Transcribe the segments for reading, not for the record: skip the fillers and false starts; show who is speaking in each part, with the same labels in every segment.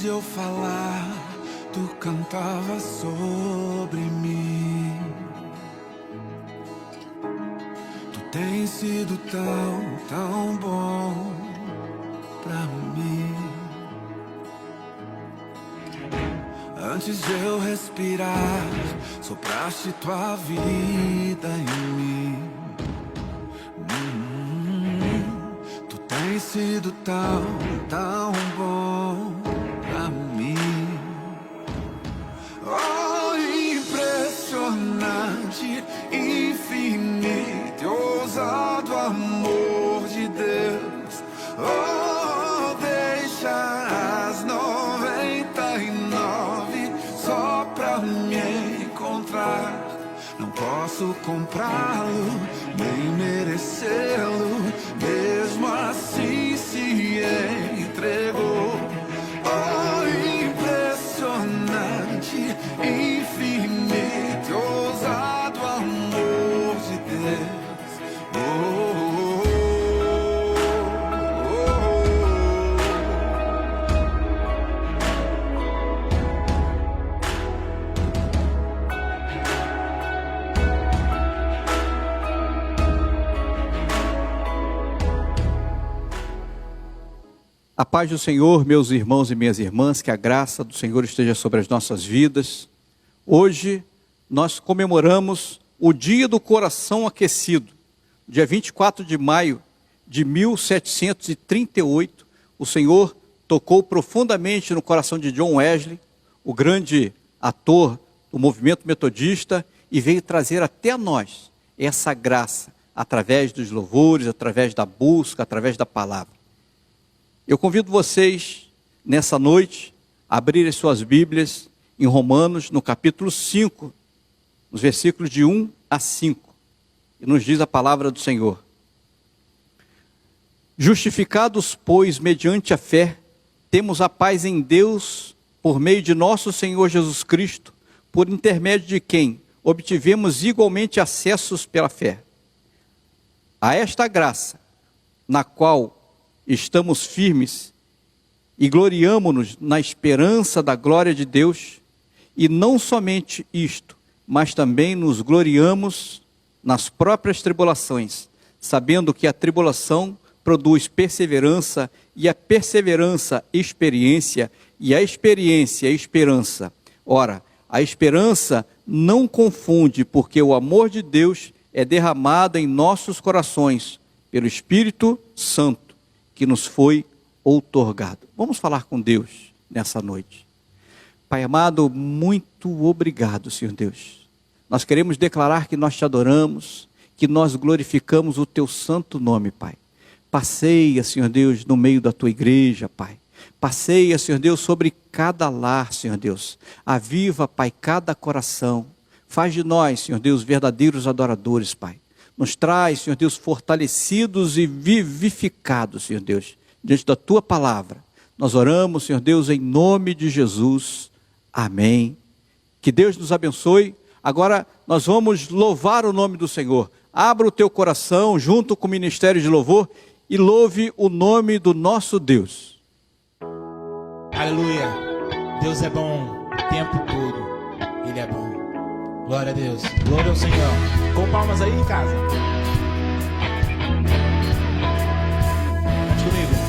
Speaker 1: de eu falar, tu cantava sobre mim. Tu tens sido tão bom pra mim. Antes de eu respirar, sopraste tua vida em mim. Tu tens sido tão bom pra mim. Oh, impressionante, infinito e ousado amor de Deus. Oh, deixa as 99 só pra me encontrar. Não posso comprá-lo, nem merecê-lo, mesmo assim se entregou. Oh, impressionante, infinito, ousado amor de Deus. Oh,
Speaker 2: A paz do Senhor, meus irmãos e minhas irmãs, que a graça do Senhor esteja sobre as nossas vidas. Hoje nós comemoramos o Dia do Coração Aquecido. Dia 24 de maio de 1738, o Senhor tocou profundamente no coração de John Wesley, o grande ator do movimento metodista, e veio trazer até nós essa graça, através dos louvores, através da busca, através da palavra. Eu convido vocês, nessa noite, a abrirem suas Bíblias em Romanos, no capítulo 5, nos versículos de 1 a 5. E nos diz a palavra do Senhor. Justificados, pois, mediante a fé, temos a paz em Deus, por meio de nosso Senhor Jesus Cristo, por intermédio de quem obtivemos igualmente acessos pela fé. A esta graça, na qual estamos firmes e gloriamo-nos na esperança da glória de Deus, e não somente isto, mas também nos gloriamos nas próprias tribulações, sabendo que a tribulação produz perseverança, e a perseverança, experiência, e a experiência, esperança. Ora, a esperança não confunde, porque o amor de Deus é derramado em nossos corações pelo Espírito Santo, que nos foi outorgado. Vamos falar com Deus nessa noite. Pai amado, muito obrigado, Senhor Deus. Nós queremos declarar que nós te adoramos, que nós glorificamos o teu santo nome, Pai. Passeia, Senhor Deus, no meio da tua igreja, Pai. Passeia, Senhor Deus, sobre cada lar, Senhor Deus. Aviva, Pai, cada coração. Faz de nós, Senhor Deus, verdadeiros adoradores, Pai. Nos traz, Senhor Deus, fortalecidos e vivificados, Senhor Deus, diante da tua palavra. Nós oramos, Senhor Deus, em nome de Jesus. Amém. Que Deus nos abençoe. Agora nós vamos louvar o nome do Senhor. Abra o teu coração junto com o ministério de louvor e louve o nome do nosso Deus.
Speaker 3: Aleluia. Deus é bom o tempo todo. Ele é bom. Glória a Deus. Glória ao Senhor. Com palmas aí em casa. Cante comigo.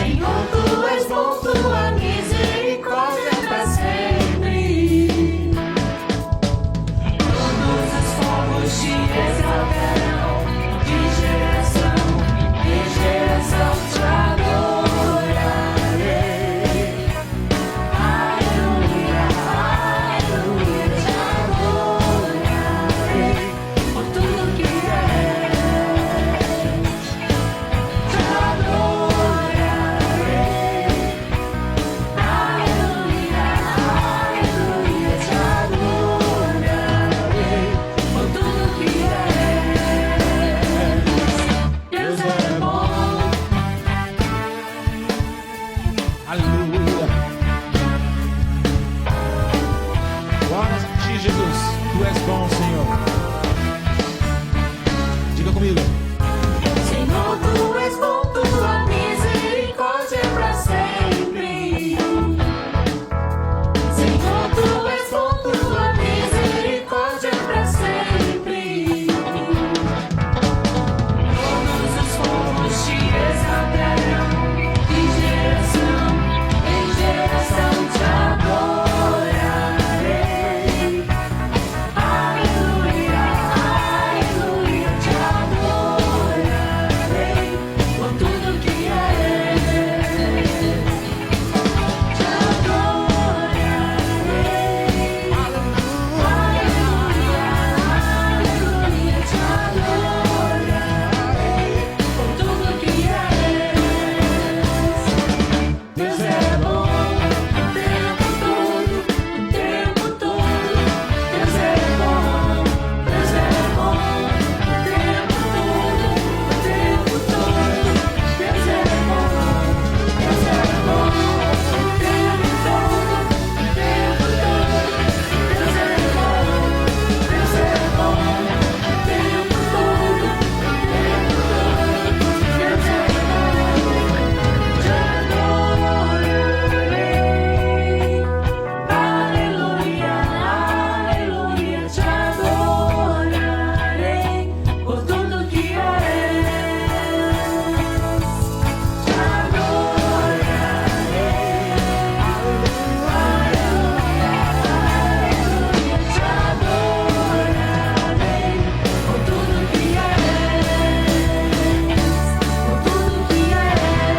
Speaker 4: Senhor, tu és bom, tua misericórdia é para sempre.
Speaker 3: Aleluia. Glórias a ti, Jesus. Tu és bom, Senhor. Diga comigo.
Speaker 4: Senhor, tu és bom, tua misericórdia é pra sempre. Senhor, tu és bom, tua misericórdia é pra sempre. Todos os povos te exaltarão, de geração em geração te adorarei. Aleluia, aleluia, te adorarei por tudo que és. Te adorarei. Aleluia, aleluia, te adorarei por tudo que és. Deus é bom o tempo todo, o tempo todo. Deus é bom, Deus é bom o tempo todo, o tempo todo. Deus é bom, Deus é bom o tempo todo, o tempo todo. Deus é bom, Deus é bom o tempo todo, o tempo todo. Deus é bom, te adorarei. Aleluia, aleluia, te adorarei por tudo que és. Te adorarei. Aleluia, aleluia, te adorarei por tudo que és. Por tudo que és.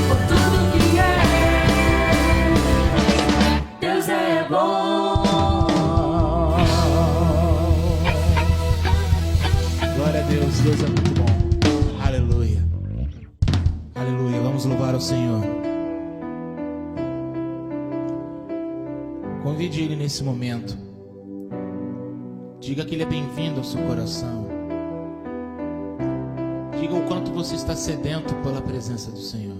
Speaker 4: Por tudo que és. Deus é bom.
Speaker 3: Glória a Deus, Deus é muito bom. Aleluia. Aleluia. Vamos louvar ao Senhor. Convide Ele nesse momento. Diga que Ele é bem-vindo ao seu coração. Diga o quanto você está sedento pela presença do Senhor.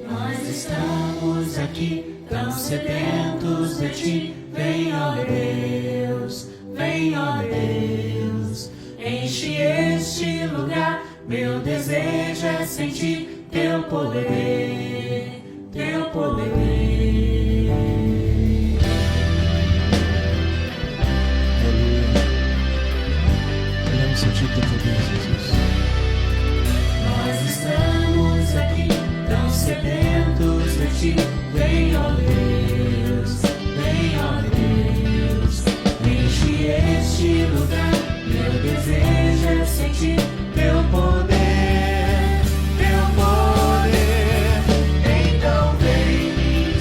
Speaker 4: Nós estamos aqui tão sedentos de ti. Vem, ó Deus, vem, ó Deus. Enche este lugar. Meu desejo é sentir teu poder, teu poder.
Speaker 3: Aleluia. Queremos sentir teu poder, Jesus.
Speaker 4: Nós estamos aqui tão sedentos de ti. Vem, ó Deus, vem, ó Deus. Enche este lugar. Meu desejo é sentir teu poder, teu poder. Então vem me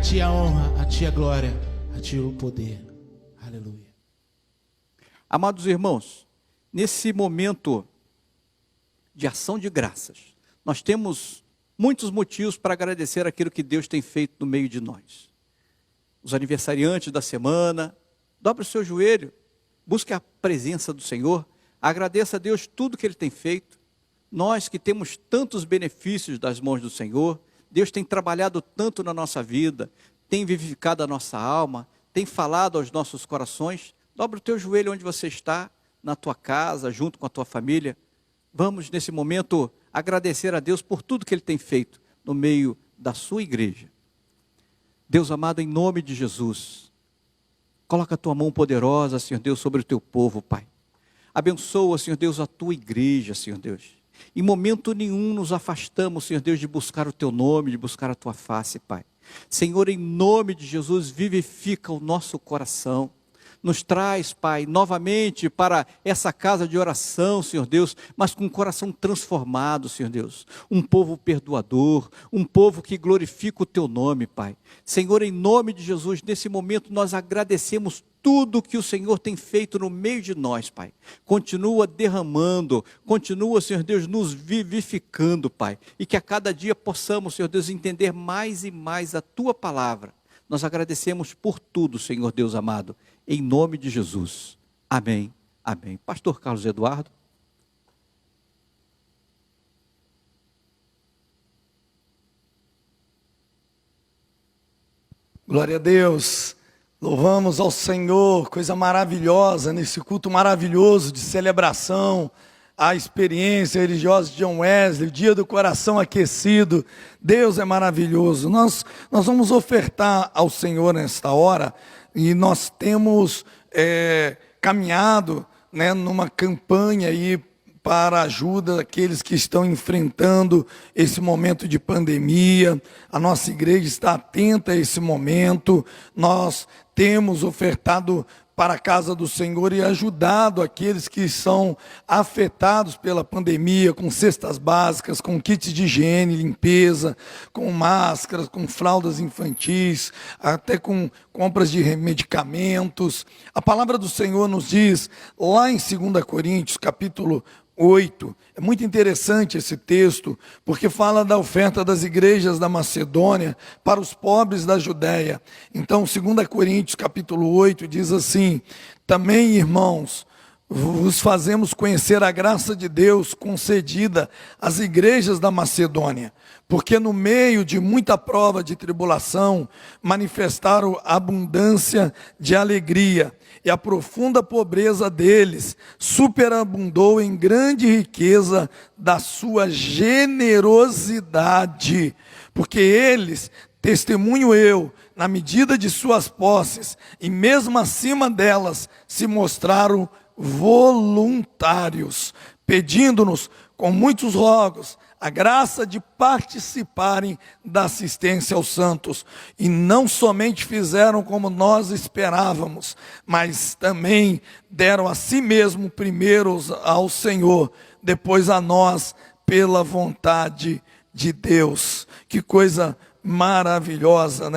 Speaker 3: ti a honra, a ti a glória, a ti o poder. Aleluia.
Speaker 2: Amados irmãos, nesse momento de ação de graças, nós temos muitos motivos para agradecer aquilo que Deus tem feito no meio de nós. Os aniversariantes da semana, dobre o seu joelho, busque a presença do Senhor, agradeça a Deus tudo que Ele tem feito. Nós que temos tantos benefícios das mãos do Senhor, Deus tem trabalhado tanto na nossa vida, tem vivificado a nossa alma, tem falado aos nossos corações. Dobre o teu joelho onde você está, na tua casa, junto com a tua família. Vamos nesse momento agradecer a Deus por tudo que Ele tem feito no meio da sua igreja. Deus amado, em nome de Jesus, coloca a tua mão poderosa, Senhor Deus, sobre o teu povo, Pai. Abençoa, Senhor Deus, a tua igreja, Senhor Deus. Em momento nenhum nos afastamos, Senhor Deus, de buscar o teu nome, de buscar a tua face, Pai. Senhor, em nome de Jesus, vivifica o nosso coração. Nos traz, Pai, novamente para essa casa de oração, Senhor Deus, mas com um coração transformado, Senhor Deus. Um povo perdoador, um povo que glorifica o teu nome, Pai. Senhor, em nome de Jesus, nesse momento nós agradecemos tudo que o Senhor tem feito no meio de nós, Pai. Continua derramando, continua, Senhor Deus, nos vivificando, Pai. E que a cada dia possamos, Senhor Deus, entender mais e mais a tua palavra. Nós agradecemos por tudo, Senhor Deus amado, em nome de Jesus. Amém, amém. Pastor Carlos Eduardo.
Speaker 5: Glória a Deus, louvamos ao Senhor, coisa maravilhosa, nesse culto maravilhoso de celebração, a experiência religiosa de John Wesley, o dia do coração aquecido. Deus é maravilhoso. Nós vamos ofertar ao Senhor nesta hora, e nós temos caminhado, numa campanha aí para a ajuda daqueles que estão enfrentando esse momento de pandemia. A nossa igreja está atenta a esse momento. Nós temos ofertado para a casa do Senhor e ajudado aqueles que são afetados pela pandemia, com cestas básicas, com kits de higiene, limpeza, com máscaras, com fraldas infantis, até com compras de medicamentos. A palavra do Senhor nos diz, lá em 2 Coríntios, capítulo 8, é muito interessante esse texto, porque fala da oferta das igrejas da Macedônia para os pobres da Judéia. Então, 2 Coríntios capítulo 8 diz assim: também, irmãos, vos fazemos conhecer a graça de Deus concedida às igrejas da Macedônia, porque no meio de muita prova de tribulação, manifestaram abundância de alegria, e a profunda pobreza deles superabundou em grande riqueza da sua generosidade, porque eles, testemunho eu, na medida de suas posses, e mesmo acima delas, se mostraram voluntários, pedindo-nos com muitos rogos a graça de participarem da assistência aos santos. E não somente fizeram como nós esperávamos, mas também deram a si mesmo primeiro ao Senhor, depois a nós, pela vontade de Deus. Que coisa maravilhosa,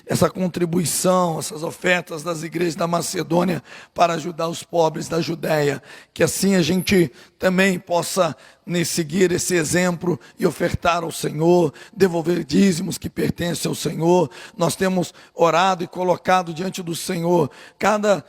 Speaker 5: essa contribuição, essas ofertas das igrejas da Macedônia para ajudar os pobres da Judéia. Que assim a gente também possa seguir esse exemplo e ofertar ao Senhor, devolver dízimos que pertencem ao Senhor. Nós temos orado e colocado diante do Senhor cada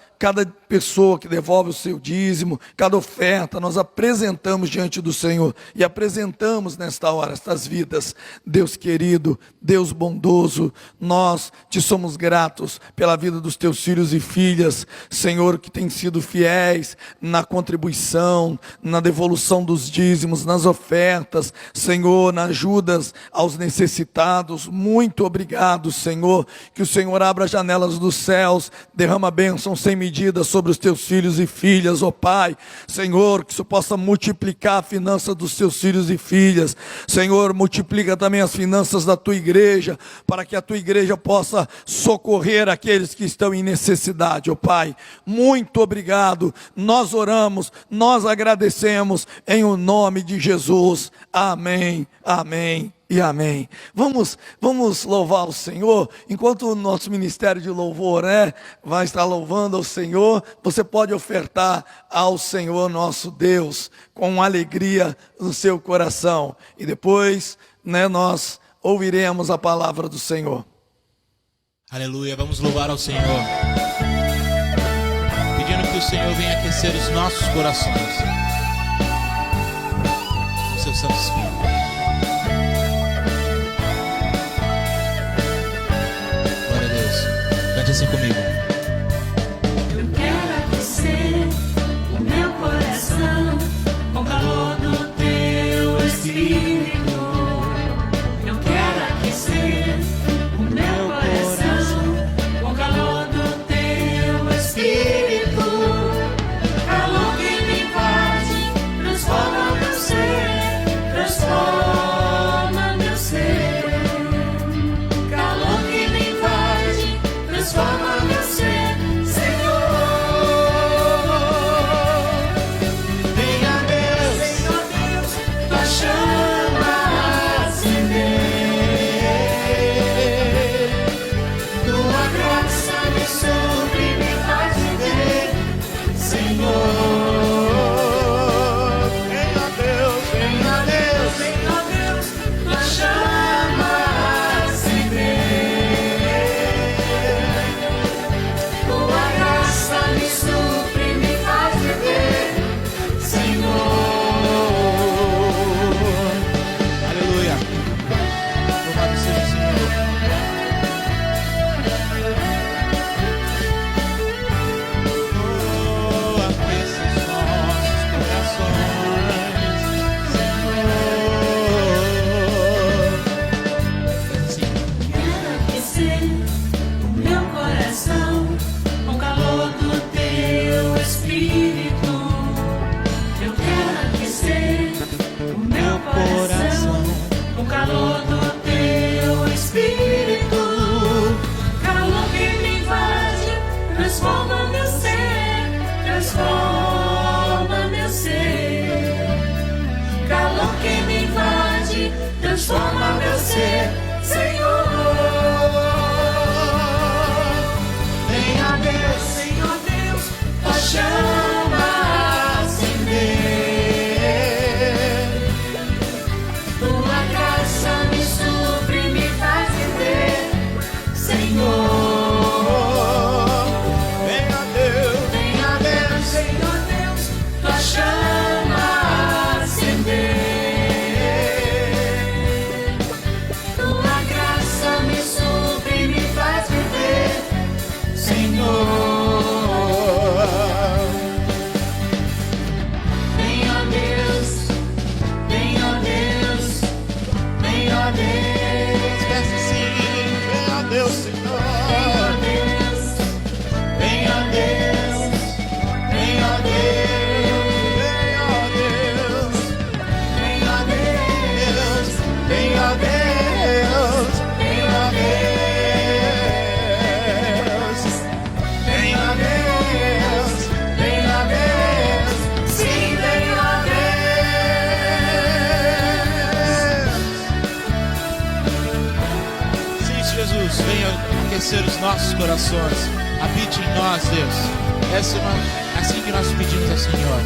Speaker 5: pessoa que devolve o seu dízimo, cada oferta, nós apresentamos diante do Senhor e apresentamos nesta hora estas vidas. Deus querido, Deus bondoso, nós te somos gratos pela vida dos teus filhos e filhas, Senhor, que têm sido fiéis na contribuição, na devolução dos dízimos, nas ofertas, Senhor, nas ajudas aos necessitados. Muito obrigado, Senhor, que o Senhor abra as janelas dos céus, derrama bênção sem medida sobre os teus filhos e filhas, ó Pai. Senhor, que isso possa multiplicar a finança dos teus filhos e filhas. Senhor, multiplica também as finanças da tua igreja, para que a tua igreja possa socorrer aqueles que estão em necessidade, ó Pai. Muito obrigado, nós oramos, nós agradecemos em o nome de Jesus. Amém, amém e amém. Vamos louvar o Senhor. Enquanto o nosso ministério de louvor vai estar louvando ao Senhor, você pode ofertar ao Senhor nosso Deus com alegria no seu coração. E depois nós ouviremos a palavra do Senhor.
Speaker 3: Aleluia, vamos louvar ao Senhor, pedindo que o Senhor venha aquecer os nossos corações, o seu Santo Espírito. Glória a Deus, cante assim comigo.
Speaker 4: Eu quero aquecer o meu coração com o calor do teu Espírito. Eu quero aquecer o meu coração com o calor do teu Espírito. Calor que me invade, transforma meu ser, transforma meu ser. Calor que me invade, transforma meu ser, Senhor. Venha Deus, Senhor Deus, tua chama acender. Tua graça me supre, me faz viver, Senhor. Venha Deus, Senhor Deus, tua chama acender. Tua graça me supre, me faz viver, Senhor.
Speaker 3: Aleluia, louvado seja o Senhor. Oh, aqueça os nossos corações, Senhor. Sim.
Speaker 4: Quero aquecer o meu coração com o calor do teu Espírito. Eu quero aquecer o meu coração com o calor do teu Espírito. Calor que me invade, transforma meu ser, transforma meu ser. Calor que me invade, transforma meu ser, Senhor. Venha Deus, Senhor Deus, tua chama acender. Tua graça me supre, me faz viver, Senhor.
Speaker 3: Venha Deus,
Speaker 4: Senhor Deus, tua chama acender. Tua graça me supre, me faz viver, Senhor. Venha Deus, venha Deus, venha Deus.
Speaker 3: esquece sim, venha Deus, Senhor.
Speaker 4: Venha Deus, venha Deus,
Speaker 3: Venha Deus,
Speaker 4: venha Deus,
Speaker 3: venha Deus,
Speaker 4: venha Deus, venha Deus, sim, venha Deus.
Speaker 3: Sim, Jesus, venha aquecer os nossos corações. Habite em nós, Deus. É assim que nós pedimos ao Senhor.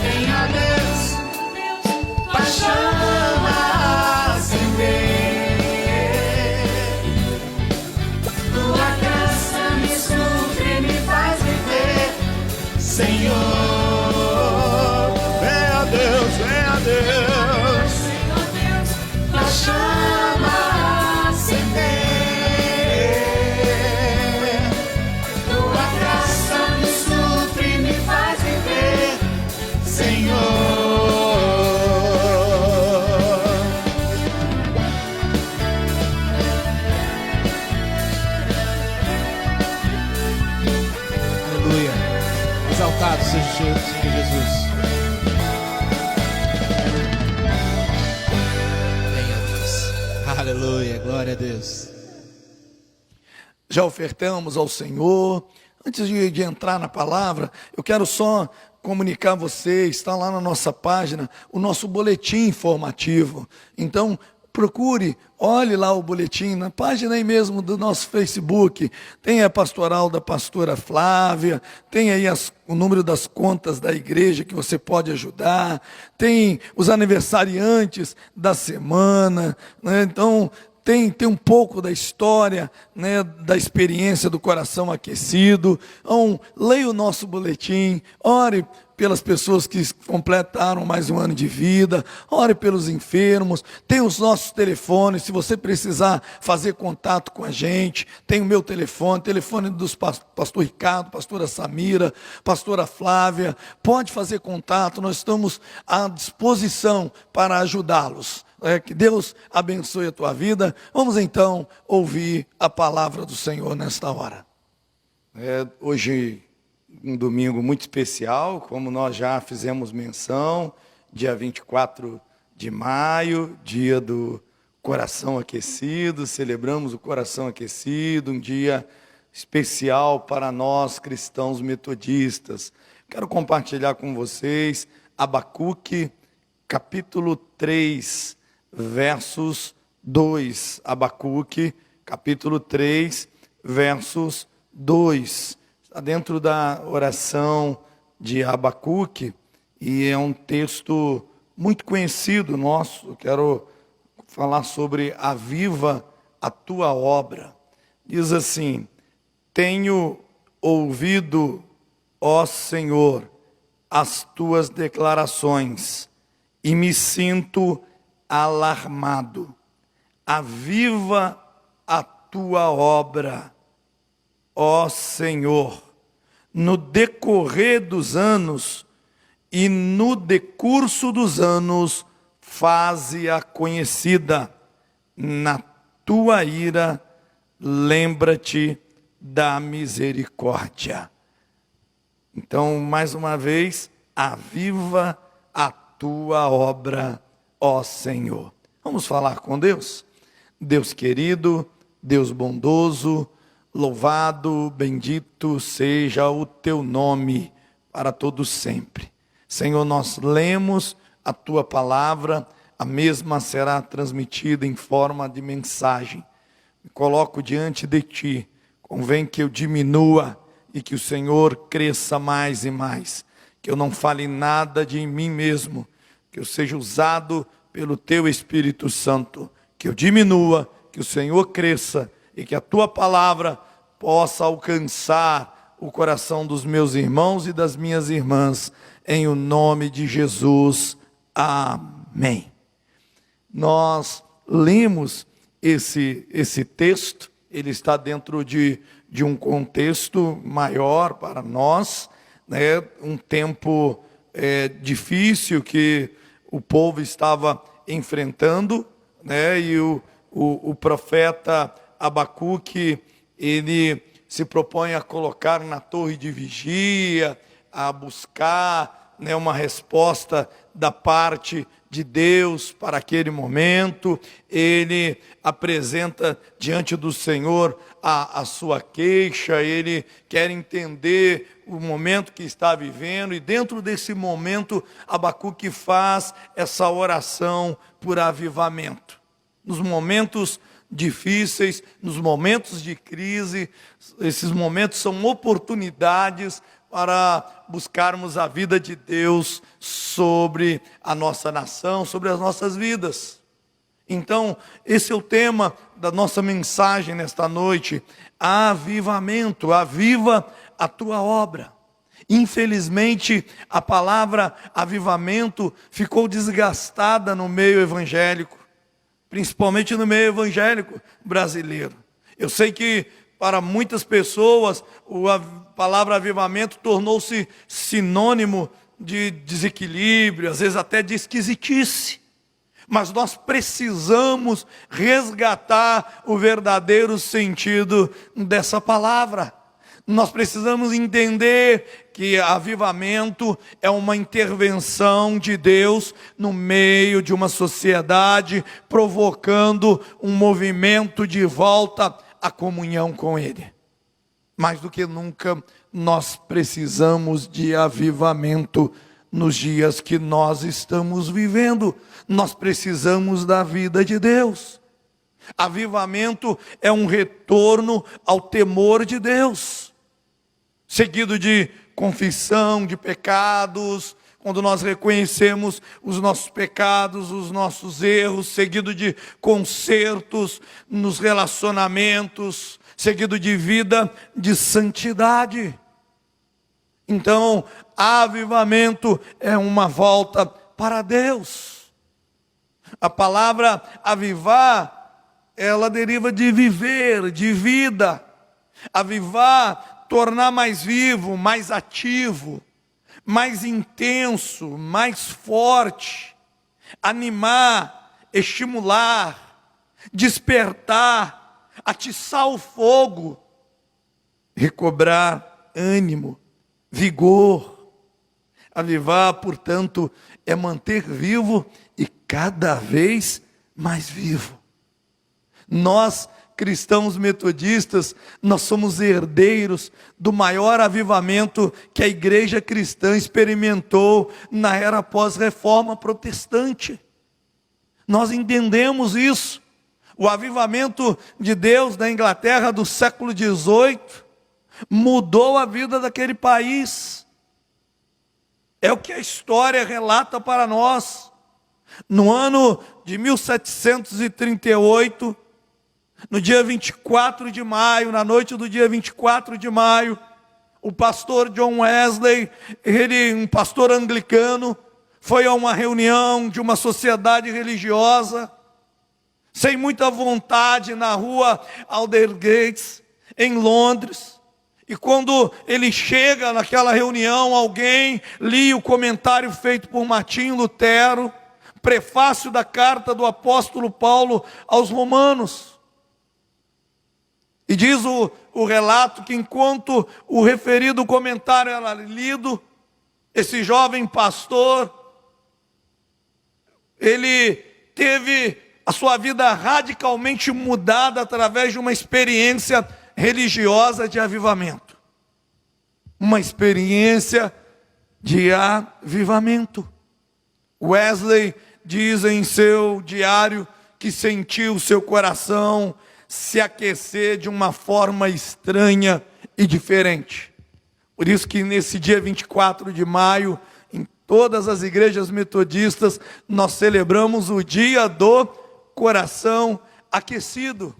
Speaker 4: Venha Deus, tua chama acender. Tua graça me supre, me faz viver, Senhor.
Speaker 3: Venha Deus, venha Deus.
Speaker 4: Senhor Deus, tua chama acender. Tua graça me supre, me faz viver, Senhor.
Speaker 3: Aleluia. Exaltado seja o Senhor Jesus. Venha Deus. Aleluia, glória a Deus.
Speaker 5: Já ofertamos ao Senhor Antes de entrar na palavra, eu quero só comunicar a vocês, está lá na nossa página, o nosso boletim informativo. Então, procure, olhe lá o boletim, na página aí mesmo do nosso Facebook. Tem a pastoral da pastora Flávia, tem aí o número das contas da igreja que você pode ajudar, tem os aniversariantes da semana, né? Então, tem um pouco da história, né, da experiência do coração aquecido. Então, leia o nosso boletim, ore pelas pessoas que completaram mais um ano de vida, ore pelos enfermos, tem os nossos telefones, se você precisar fazer contato com a gente, tem o meu telefone dos pastor Ricardo, pastora Samira, pastora Flávia, pode fazer contato, nós estamos à disposição para ajudá-los. Que Deus abençoe a tua vida. Vamos então ouvir a palavra do Senhor nesta hora.
Speaker 6: Hoje, um domingo muito especial, como nós já fizemos menção, dia 24 de maio, dia do coração aquecido, celebramos o coração aquecido, um dia especial para nós cristãos metodistas. Quero compartilhar com vocês Abacuque, capítulo 3, versos 2, Abacuque, capítulo 3, versos 2. Está dentro da oração de Abacuque e é um texto muito conhecido nosso. Eu quero falar sobre aviva a tua obra. Diz assim: tenho ouvido, ó Senhor, as tuas declarações e me sinto alarmado. Aviva a tua obra, ó Senhor, no decorrer dos anos e no decurso dos anos, faze-a conhecida. Na tua ira, lembra-te da misericórdia. Então, mais uma vez, aviva a tua obra, ó Senhor. Vamos falar com Deus? Deus querido, Deus bondoso, louvado, bendito seja o teu nome para todos sempre. Senhor, nós lemos a tua palavra, a mesma será transmitida em forma de mensagem. Me coloco diante de ti, convém que eu diminua e que o Senhor cresça mais e mais, que eu não fale nada de mim mesmo, que eu seja usado pelo teu Espírito Santo, que eu diminua, que o Senhor cresça e que a tua palavra possa alcançar o coração dos meus irmãos e das minhas irmãs, em o nome de Jesus. Amém. Nós lemos esse texto, ele está dentro de um contexto maior para nós, né? Um tempo difícil que o povo estava enfrentando, né? E o profeta Abacuque, ele se propõe a colocar na torre de vigia, a buscar, né, uma resposta da parte de Deus para aquele momento. Ele apresenta diante do Senhor a sua queixa, ele quer entender o momento que está vivendo, e dentro desse momento Abacuque faz essa oração por avivamento. Nos momentos difíceis, nos momentos de crise, esses momentos são oportunidades para buscarmos a vida de Deus sobre a nossa nação, sobre as nossas vidas. Então, esse é o tema da nossa mensagem nesta noite: avivamento, aviva a tua obra. Infelizmente, a palavra avivamento ficou desgastada no meio evangélico, principalmente no meio evangélico brasileiro. Eu sei que para muitas pessoas a palavra avivamento tornou-se sinônimo de desequilíbrio, às vezes até de esquisitice. Mas nós precisamos resgatar o verdadeiro sentido dessa palavra. Nós precisamos entender que avivamento é uma intervenção de Deus no meio de uma sociedade, provocando um movimento de volta à comunhão com Ele.
Speaker 5: Mais do que nunca, nós precisamos de avivamento nos dias que nós estamos vivendo. Nós precisamos da vida de Deus. Avivamento é um retorno ao temor de Deus, seguido de confissão de pecados, quando nós reconhecemos os nossos pecados, os nossos erros, seguido de consertos nos relacionamentos, seguido de vida de santidade. Então, avivamento é uma volta para Deus. A palavra avivar, ela deriva de viver, de vida. Avivar, tornar mais vivo, mais ativo, mais intenso, mais forte. Animar, estimular, despertar, atiçar o fogo, recobrar ânimo, vigor. Avivar, portanto, é manter vivo e cada vez mais vivo. Nós, cristãos metodistas, nós somos herdeiros do maior avivamento que a igreja cristã experimentou na era pós-reforma protestante. Nós entendemos isso. O avivamento de Deus na Inglaterra do século XVIII mudou a vida daquele país. É o que a história relata para nós. No ano de 1738, no dia 24 de maio, na noite do dia 24 de maio, o pastor John Wesley, um pastor anglicano, foi a uma reunião de uma sociedade religiosa, sem muita vontade, na rua Aldersgate, em Londres. E quando ele chega naquela reunião, alguém lia o comentário feito por Martinho Lutero, prefácio da carta do apóstolo Paulo aos Romanos. E diz o relato que enquanto o referido comentário era lido, esse jovem pastor, ele teve a sua vida radicalmente mudada através de uma experiência religiosa de avivamento. Uma experiência de avivamento. Wesley diz em seu diário que sentiu seu coração se aquecer de uma forma estranha e diferente. Por isso que nesse dia 24 de maio, em todas as igrejas metodistas, nós celebramos o dia do coração aquecido.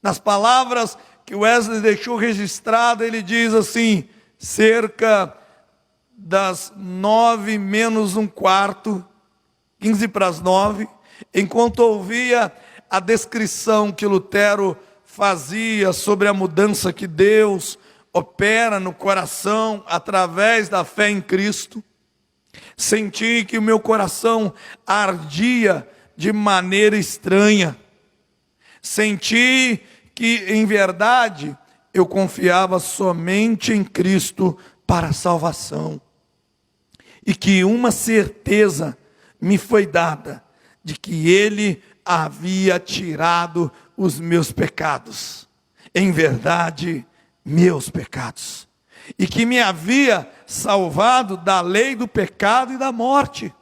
Speaker 5: Nas palavras que Wesley deixou registrada, ele diz assim: cerca das 9 menos um quarto, 15 para as 9, enquanto ouvia a descrição que Lutero fazia sobre a mudança que Deus opera no coração através da fé em Cristo, senti que o meu coração ardia de maneira estranha. Senti que, em verdade, eu confiava somente em Cristo para a salvação. E que uma certeza me foi dada, de que Ele havia tirado os meus pecados. Em verdade, meus pecados. E que me havia salvado da lei do pecado e da morte.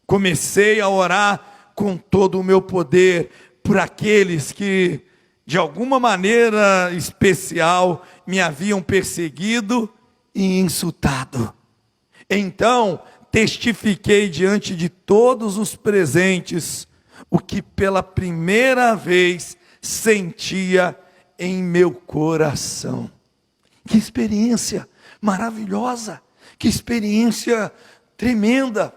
Speaker 5: Comecei a orar com todo o meu poder por aqueles que, de alguma maneira especial, me haviam perseguido e insultado. Então, testifiquei diante de todos os presentes o que pela primeira vez sentia em meu coração. Que experiência maravilhosa, que experiência tremenda,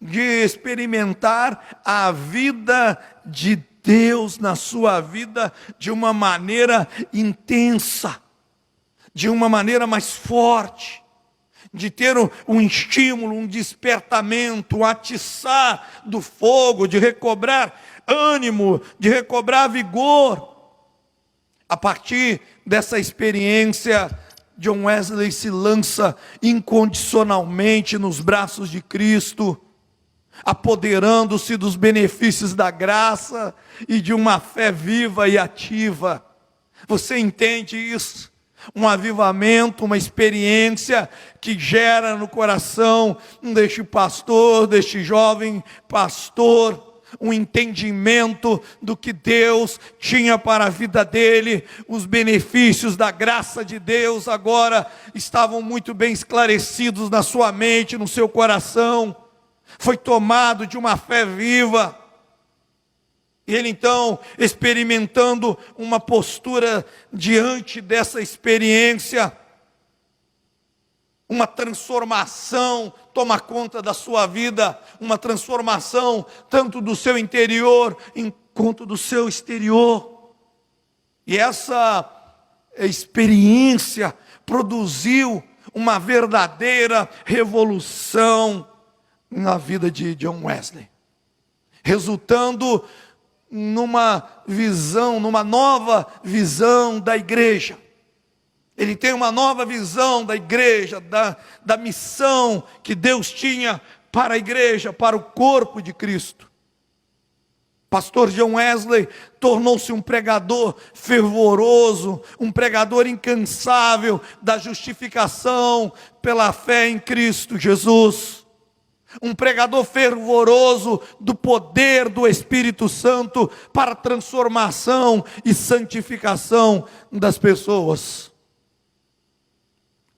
Speaker 5: de experimentar a vida de Deus na sua vida de uma maneira intensa, de uma maneira mais forte, de ter um estímulo, um despertamento, um atiçar do fogo, de recobrar ânimo, de recobrar vigor. A partir dessa experiência, John Wesley se lança incondicionalmente nos braços de Cristo, apoderando-se dos benefícios da graça e de uma fé viva e ativa. Você entende isso? Um avivamento, uma experiência que gera no coração deste pastor, deste jovem pastor, um entendimento do que Deus tinha para a vida dele. Os benefícios da graça de Deus agora estavam muito bem esclarecidos na sua mente, no seu coração. Foi tomado de uma fé viva. E ele então, experimentando uma postura diante dessa experiência, uma transformação toma conta da sua vida, uma transformação tanto do seu interior quanto do seu exterior. E essa experiência produziu uma verdadeira revolução na vida de John Wesley, resultando numa visão, numa nova visão da igreja. Ele tem uma nova visão da igreja, da missão que Deus tinha para a igreja, para o corpo de Cristo. Pastor John Wesley tornou-se um pregador fervoroso, um pregador incansável da justificação pela fé em Cristo Jesus. Um pregador fervoroso do poder do Espírito Santo para a transformação e santificação das pessoas.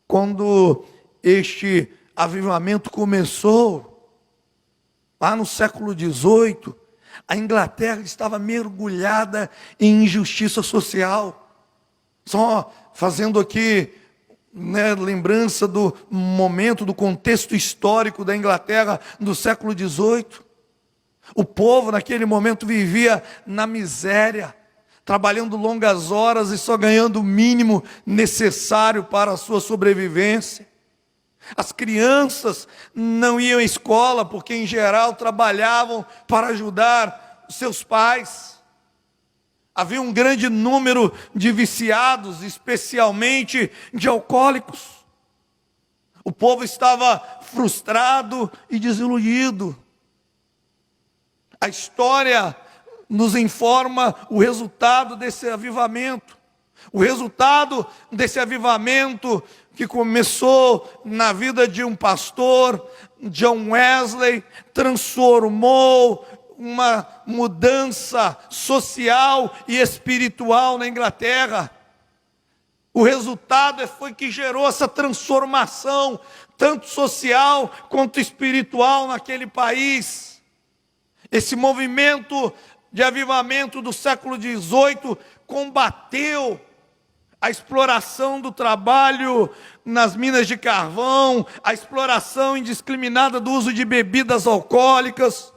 Speaker 5: Quando este avivamento começou, lá no século XVIII, a Inglaterra estava mergulhada em injustiça social. Só fazendo aqui lembrança do momento, do contexto histórico da Inglaterra do século XVIII. O povo naquele momento vivia na miséria, trabalhando longas horas e só ganhando o mínimo necessário para a sua sobrevivência. As crianças não iam à escola porque em geral trabalhavam para ajudar os seus pais. Havia um grande número de viciados, especialmente de alcoólicos. O povo estava frustrado e desiludido. A história nos informa o resultado desse avivamento. O resultado desse avivamento que começou na vida de um pastor, John Wesley, transformou uma mudança social e espiritual na Inglaterra. O resultado foi que gerou essa transformação, tanto social quanto espiritual naquele país. Esse movimento de avivamento do século XVIII combateu a exploração do trabalho nas minas de carvão, a exploração indiscriminada do uso de bebidas alcoólicas.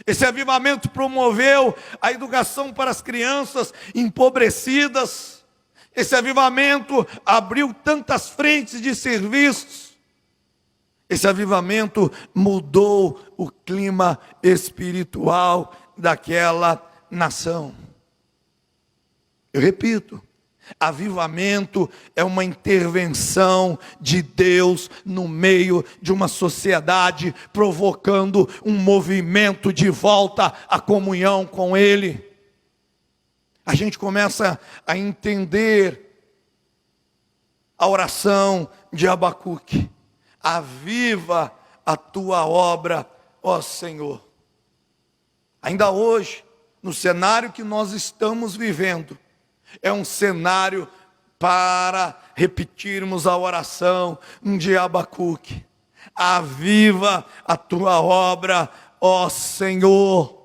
Speaker 5: Esse avivamento promoveu a educação para as crianças empobrecidas. Esse avivamento abriu tantas frentes de serviços. Esse avivamento mudou o clima espiritual daquela nação. Eu repito, avivamento é uma intervenção de Deus no meio de uma sociedade, provocando um movimento de volta à comunhão com Ele. A gente começa a entender a oração de Abacuque: aviva a tua obra, ó Senhor. Ainda hoje, no cenário que nós estamos vivendo, é um cenário para repetirmos a oração de Abacuque: aviva a tua obra, ó Senhor.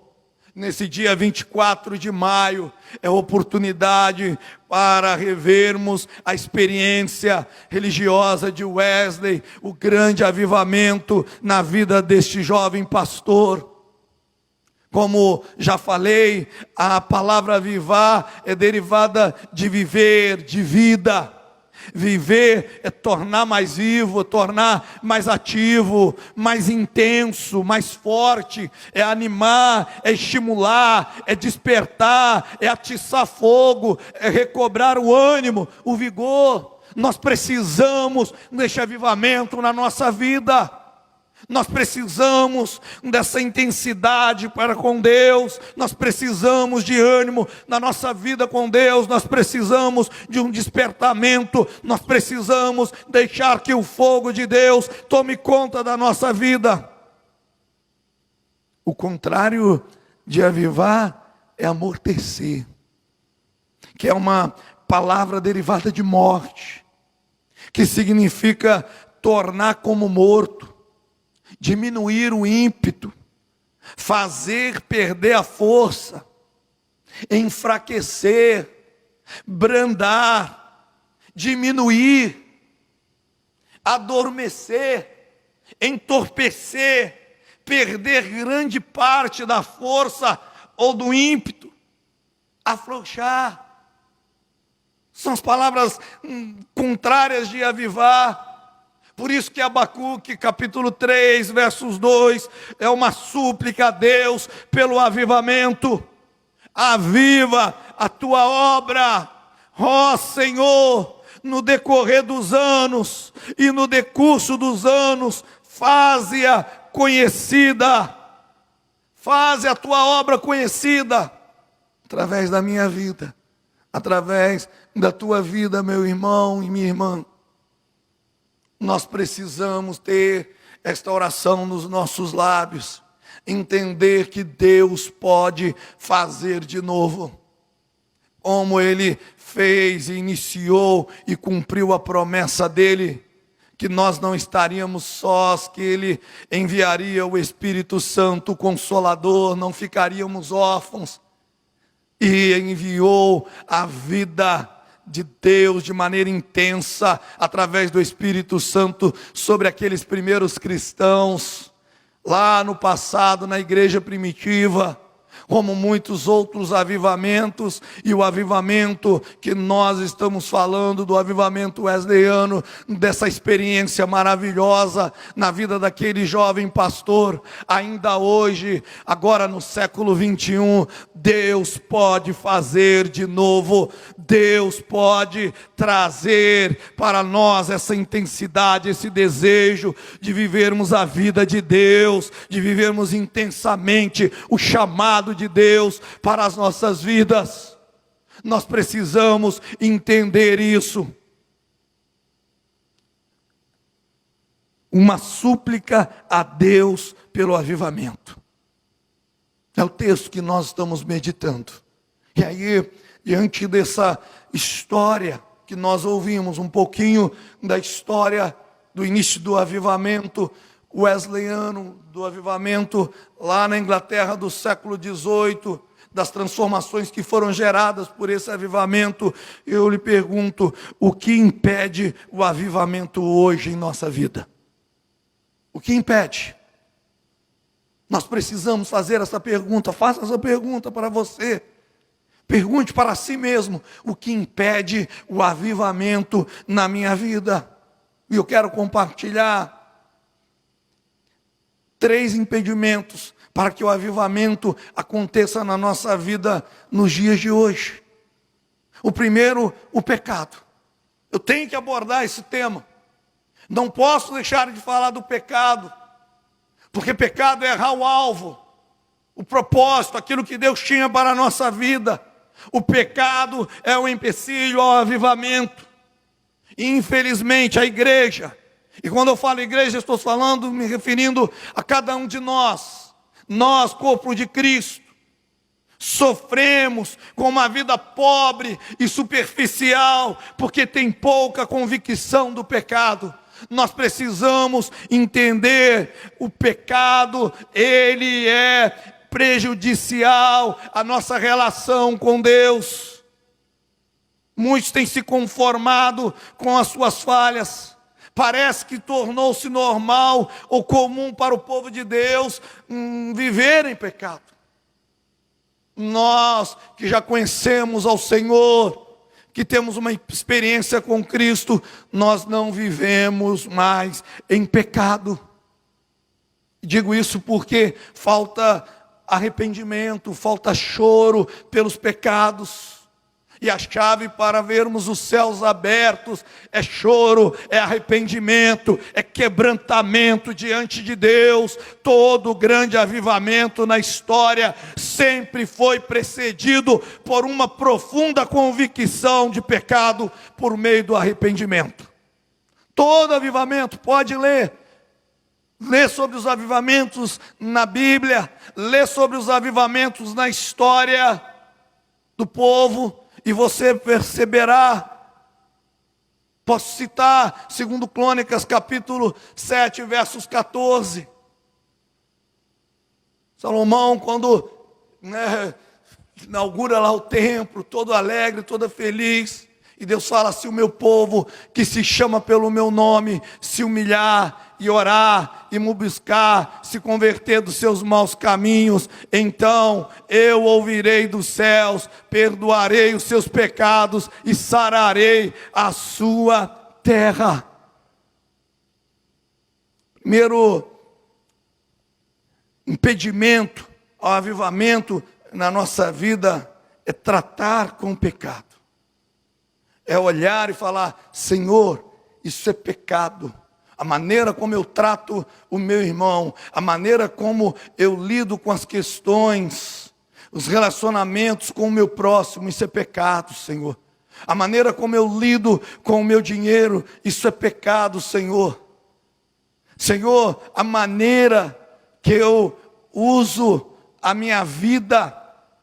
Speaker 5: Nesse dia 24 de maio, é oportunidade para revermos a experiência religiosa de Wesley, o grande avivamento na vida deste jovem pastor. Como já falei, a palavra avivar é derivada de viver, de vida. Viver é tornar mais vivo, tornar mais ativo, mais intenso, mais forte. É animar, é estimular, é despertar, é atiçar fogo, é recobrar o ânimo, o vigor. Nós precisamos deste avivamento na nossa vida. Nós precisamos dessa intensidade para com Deus, nós precisamos de ânimo na nossa vida com Deus, nós precisamos de um despertamento, nós precisamos deixar que o fogo de Deus tome conta da nossa vida. O contrário de avivar é amortecer, que é uma palavra derivada de morte, que significa tornar como morto, diminuir o ímpeto, fazer perder a força, enfraquecer, brandar, diminuir, adormecer, entorpecer, perder grande parte da força ou do ímpeto, afrouxar. São as palavras contrárias de avivar. Por isso que Abacuque, capítulo 3, versos 2, é uma súplica a Deus pelo avivamento. Aviva a tua obra, ó Senhor, no decorrer dos anos e no decurso dos anos, faze-a conhecida. Faze a tua obra conhecida através da minha vida, através da tua vida, meu irmão e minha irmã. Nós precisamos ter esta oração nos nossos lábios, entender que Deus pode fazer de novo, como Ele fez e iniciou e cumpriu a promessa dEle, que nós não estaríamos sós, que Ele enviaria o Espírito Santo, o Consolador, não ficaríamos órfãos, e enviou a vida de Deus de maneira intensa, através do Espírito Santo, sobre aqueles primeiros cristãos, lá no passado, na igreja primitiva, como muitos outros avivamentos, e o avivamento que nós estamos falando, do avivamento wesleyano, dessa experiência maravilhosa na vida daquele jovem pastor, ainda hoje, agora no século 21, Deus pode fazer de novo, Deus pode trazer para nós essa intensidade, esse desejo de vivermos a vida de Deus, de vivermos intensamente o chamado de Deus para as nossas vidas. Nós precisamos entender isso. Uma súplica a Deus pelo avivamento. É o texto que nós estamos meditando. E aí, diante dessa história que nós ouvimos, um pouquinho da história do início do avivamento wesleyano, do avivamento lá na Inglaterra do século XVIII, das transformações que foram geradas por esse avivamento, eu lhe pergunto, o que impede o avivamento hoje em nossa vida? O que impede? Nós precisamos fazer essa pergunta, faça essa pergunta para você. Pergunte para si mesmo, o que impede o avivamento na minha vida? E eu quero compartilhar 3 impedimentos para que o avivamento aconteça na nossa vida nos dias de hoje. O primeiro, o pecado. Eu tenho que abordar esse tema. Não posso deixar de falar do pecado, porque pecado é errar o alvo, o propósito, aquilo que Deus tinha para a nossa vida. O pecado é o empecilho ao avivamento. E infelizmente a igreja, e quando eu falo igreja, estou falando, me referindo a cada um de nós. Nós, corpo de Cristo, sofremos com uma vida pobre e superficial, porque tem pouca convicção do pecado. Nós precisamos entender o pecado, ele é prejudicial à nossa relação com Deus. Muitos têm se conformado com as suas falhas. Parece que tornou-se normal ou comum para o povo de Deus viver em pecado. Nós que já conhecemos ao Senhor, que temos uma experiência com Cristo, nós não vivemos mais em pecado. Digo isso porque falta arrependimento, falta choro pelos pecados. E a chave para vermos os céus abertos é choro, é arrependimento, é quebrantamento diante de Deus. Todo grande avivamento na história sempre foi precedido por uma profunda convicção de pecado por meio do arrependimento. Todo avivamento, pode ler. Lê sobre os avivamentos na Bíblia, lê sobre os avivamentos na história do povo, e você perceberá. Posso citar 2 Crônicas, capítulo 7, versos 14. Salomão, quando inaugura lá o templo, todo alegre, todo feliz, e Deus fala: se o meu povo, que se chama pelo meu nome, se humilhar e orar e me buscar, se converter dos seus maus caminhos, então eu ouvirei dos céus, perdoarei os seus pecados e sararei a sua terra. Primeiro impedimento ao avivamento na nossa vida é tratar com o pecado. É olhar e falar: Senhor, isso é pecado. A maneira como eu trato o meu irmão, a maneira como eu lido com as questões, os relacionamentos com o meu próximo, isso é pecado, Senhor. A maneira como eu lido com o meu dinheiro, isso é pecado, Senhor. Senhor, a maneira que eu uso a minha vida,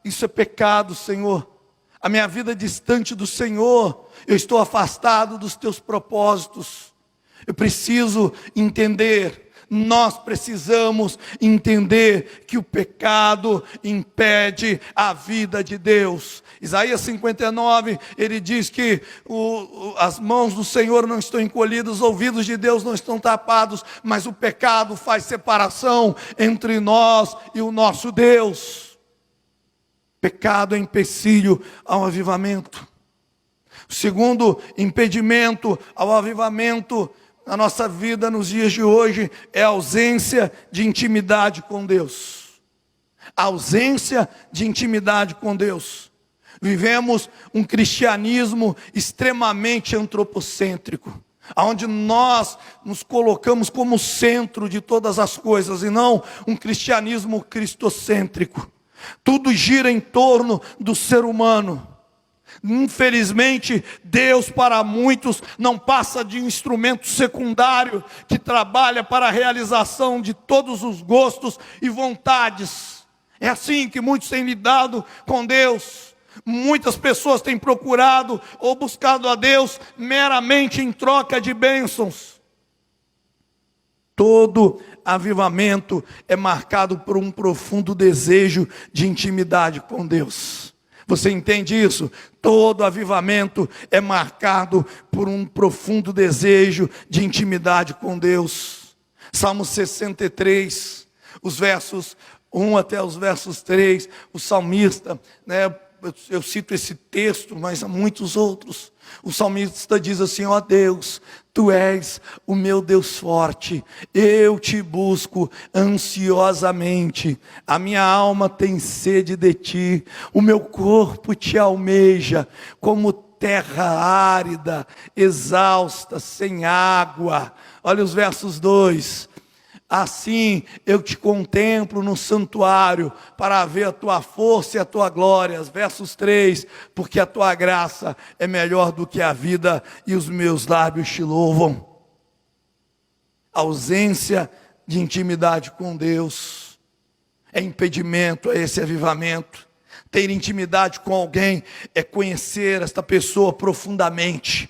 Speaker 5: isso é pecado, Senhor. A minha vida distante do Senhor, eu estou afastado dos teus propósitos. Eu preciso entender, nós precisamos entender que o pecado impede a vida de Deus. Isaías 59, ele diz que as mãos do Senhor não estão encolhidas, os ouvidos de Deus não estão tapados, mas o pecado faz separação entre nós e o nosso Deus. Pecado é empecilho ao avivamento. O segundo impedimento ao avivamento na nossa vida nos dias de hoje é a ausência de intimidade com Deus. A ausência de intimidade com Deus. Vivemos um cristianismo extremamente antropocêntrico, onde nós nos colocamos como centro de todas as coisas, e não um cristianismo cristocêntrico. Tudo gira em torno do ser humano. Infelizmente, Deus para muitos não passa de um instrumento secundário que trabalha para a realização de todos os gostos e vontades. É assim que muitos têm lidado com Deus. Muitas pessoas têm procurado ou buscado a Deus meramente em troca de bênçãos. Todo avivamento é marcado por um profundo desejo de intimidade com Deus. Você entende isso? Todo avivamento é marcado por um profundo desejo de intimidade com Deus. Salmo 63, os versos 1 até os versos 3, o salmista, eu cito esse texto, mas há muitos outros. O salmista diz assim: ó Deus, Tu és o meu Deus forte, eu te busco ansiosamente, a minha alma tem sede de Ti, o meu corpo Te almeja, como terra árida, exausta, sem água. Olha os versos 2. Assim eu te contemplo no santuário, para ver a tua força e a tua glória. Versos 3, porque a tua graça é melhor do que a vida, e os meus lábios te louvam. A ausência de intimidade com Deus é impedimento a esse avivamento. Ter intimidade com alguém é conhecer esta pessoa profundamente.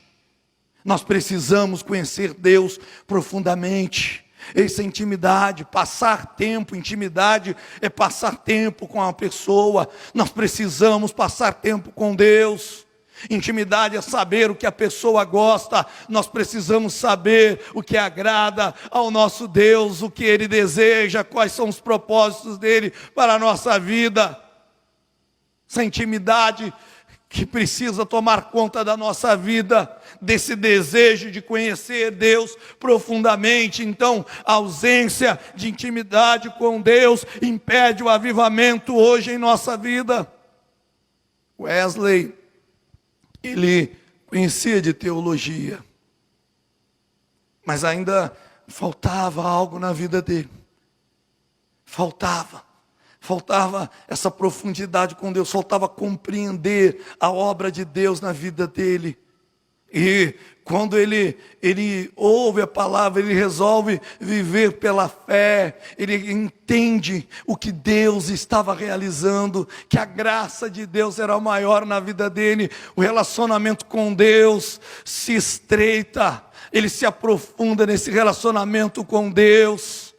Speaker 5: Nós precisamos conhecer Deus profundamente. Essa intimidade, passar tempo, intimidade é passar tempo com a pessoa. Nós precisamos passar tempo com Deus. Intimidade é saber o que a pessoa gosta. Nós precisamos saber o que agrada ao nosso Deus, o que Ele deseja, quais são os propósitos dEle para a nossa vida. Essa intimidade que precisa tomar conta da nossa vida, desse desejo de conhecer Deus profundamente. Então, a ausência de intimidade com Deus impede o avivamento hoje em nossa vida. Wesley, Ele conhecia de teologia, mas ainda faltava algo na vida dele. Faltava essa profundidade com Deus, faltava compreender a obra de Deus na vida dele. E quando ele ouve a palavra, ele resolve viver pela fé, ele entende o que Deus estava realizando, que a graça de Deus era maior na vida dele, o relacionamento com Deus se estreita, ele se aprofunda nesse relacionamento com Deus,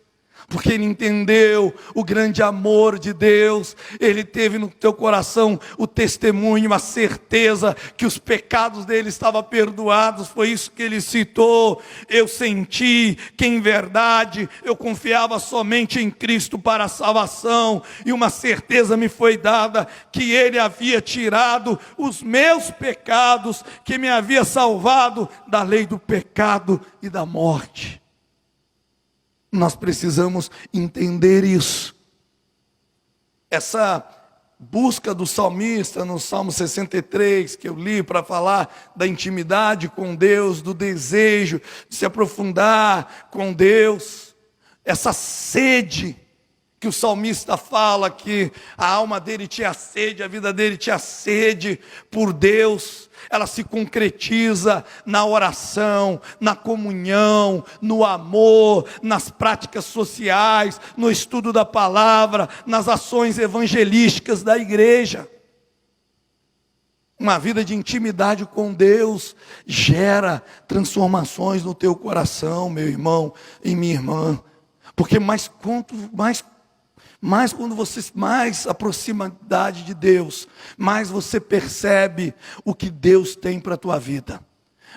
Speaker 5: porque ele entendeu o grande amor de Deus. Ele teve no teu coração o testemunho, a certeza que os pecados dele estavam perdoados. Foi isso que ele citou. Eu senti que em verdade eu confiava somente em Cristo para a salvação, e uma certeza me foi dada, que ele havia tirado os meus pecados, que me havia salvado da lei do pecado e da morte. Nós precisamos entender isso. Essa busca do salmista no Salmo 63, que eu li para falar da intimidade com Deus, do desejo de se aprofundar com Deus, essa sede que o salmista fala, que a alma dele tinha sede, a vida dele tinha sede por Deus, ela se concretiza na oração, na comunhão, no amor, nas práticas sociais, no estudo da palavra, nas ações evangelísticas da igreja. Uma vida de intimidade com Deus gera transformações no teu coração, meu irmão e minha irmã, porque mais quando você mais proximidade de Deus, mais você percebe o que Deus tem para a tua vida.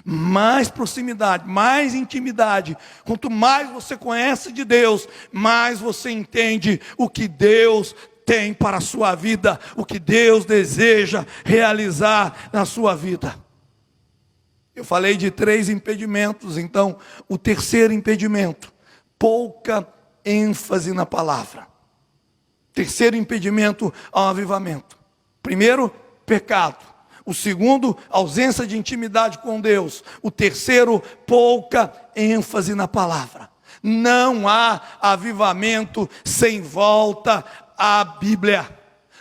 Speaker 5: Mais proximidade, mais intimidade. Quanto mais você conhece de Deus, mais você entende o que Deus tem para a sua vida, o que Deus deseja realizar na sua vida. Eu falei de 3 impedimentos, então o terceiro impedimento, pouca ênfase na palavra. Terceiro impedimento ao avivamento. Primeiro, pecado. O segundo, ausência de intimidade com Deus. O terceiro, pouca ênfase na palavra. Não há avivamento sem volta à Bíblia.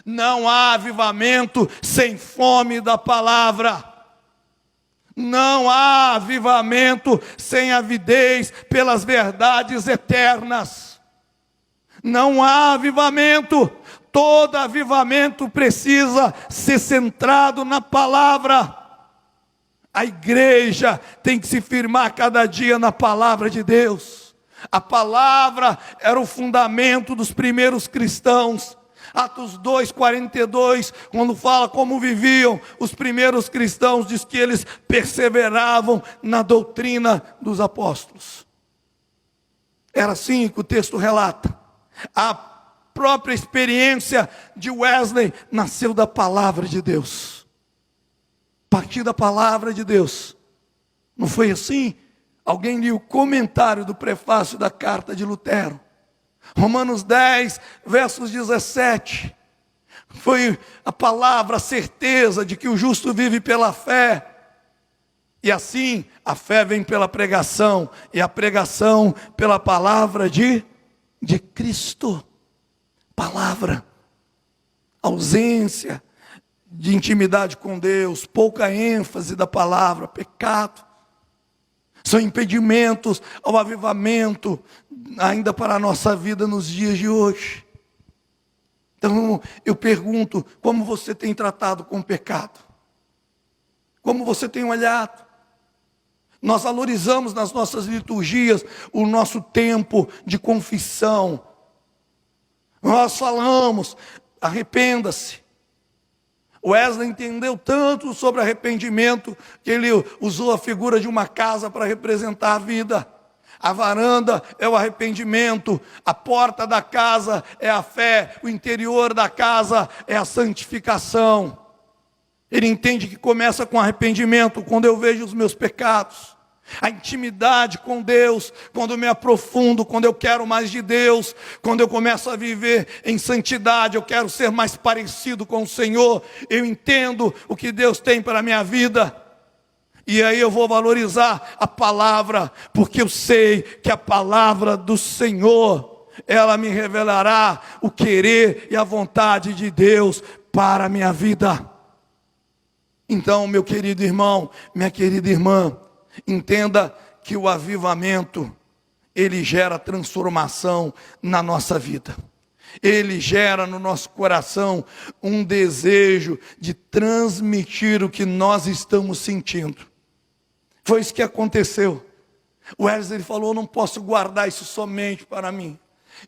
Speaker 5: Não há avivamento sem fome da palavra. Não há avivamento sem avidez pelas verdades eternas. Não há avivamento. Todo avivamento precisa ser centrado na palavra. A igreja tem que se firmar cada dia na palavra de Deus. A palavra era o fundamento dos primeiros cristãos. Atos 2:42, quando fala como viviam os primeiros cristãos, diz que eles perseveravam na doutrina dos apóstolos. Era assim que o texto relata. A própria experiência de Wesley nasceu da palavra de Deus. A partir da palavra de Deus. Não foi assim? Alguém liu o comentário do prefácio da carta de Lutero. Romanos 10, versos 17. Foi a palavra, a certeza de que o justo vive pela fé. E assim, a fé vem pela pregação, e a pregação pela palavra de Cristo. Palavra. Ausência de intimidade com Deus, pouca ênfase da palavra, pecado. São impedimentos ao avivamento, ainda para a nossa vida nos dias de hoje. Então, eu pergunto, como você tem tratado com o pecado? Como você tem olhado? Nós valorizamos nas nossas liturgias o nosso tempo de confissão. Nós falamos, arrependa-se. Wesley entendeu tanto sobre arrependimento que ele usou a figura de uma casa para representar a vida. A varanda é o arrependimento, a porta da casa é a fé, o interior da casa é a santificação. Ele entende que começa com arrependimento, quando eu vejo os meus pecados. A intimidade com Deus, quando eu me aprofundo, quando eu quero mais de Deus, quando eu começo a viver em santidade, eu quero ser mais parecido com o Senhor, eu entendo o que Deus tem para a minha vida, e aí eu vou valorizar a palavra, porque eu sei que a palavra do Senhor, ela me revelará o querer e a vontade de Deus para a minha vida. Então, meu querido irmão, minha querida irmã, entenda que o avivamento, ele gera transformação na nossa vida. Ele gera no nosso coração um desejo de transmitir o que nós estamos sentindo. Foi isso que aconteceu. O Wesley falou: não posso guardar isso somente para mim.